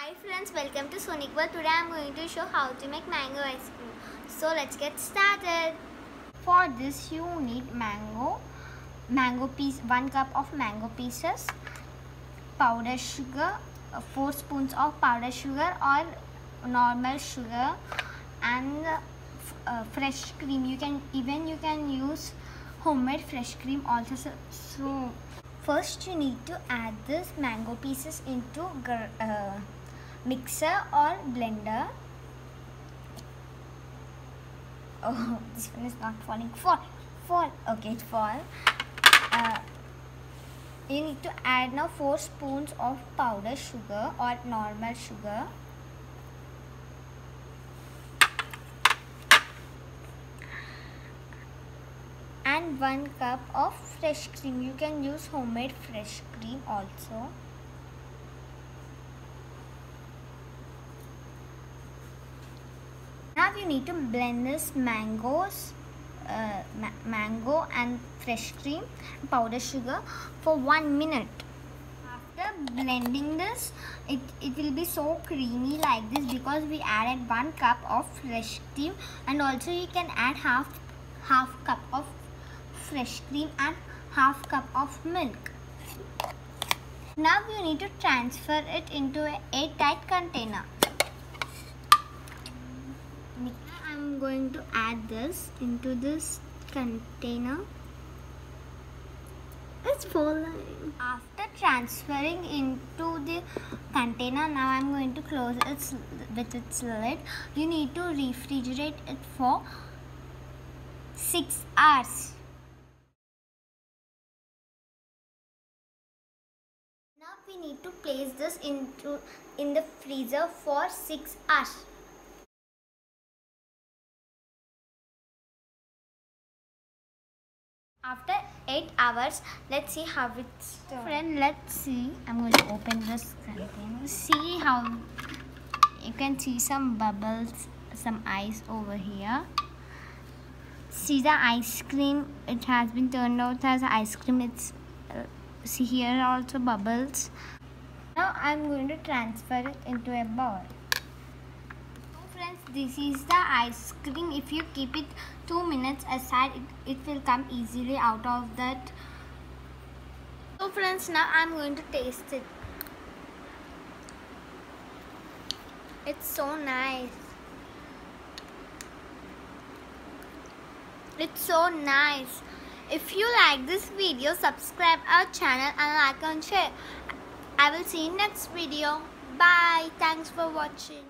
Hi friends, welcome to Sonik World. Today I am going to show how to make mango ice cream. So let's get started. For this you need mango piece, 1 cup of mango pieces, powdered sugar, 4 spoons of powdered sugar or normal sugar, and fresh cream. You can use homemade fresh cream also. So first you need to add this mango pieces into mixer or blender. Oh, this one is not falling. Fall. Okay, it fall. You need to add now 4 spoons of powdered sugar or normal sugar. And 1 cup of fresh cream. You can use homemade fresh cream also. Now you need to blend this mango and fresh cream, powdered sugar for 1 minute. After blending this, it will be so creamy like this because we added 1 cup of fresh cream, and also you can add half cup of fresh cream and half cup of milk. Now you need to transfer it into an airtight container. I'm going to add this into this container. It's falling. After transferring into the container, now I'm going to close it with its lid. You need to refrigerate it for 6 hours. Now we need to place this in the freezer for 6 hours. After 8 hours, let's see how it's done. Friend, let's see. I'm going to open this container. See how you can see some bubbles, some ice over here. See the ice cream. It has been turned out as ice cream. It's see here also bubbles. Now I'm going to transfer it into a bowl. Friends, this is the ice cream. If you keep it 2 minutes aside, it will come easily out of that. So friends, now I'm going to taste it. It's so nice. It's so nice. If you like this video, subscribe our channel and like and share. I will see you next video. Bye. Thanks for watching.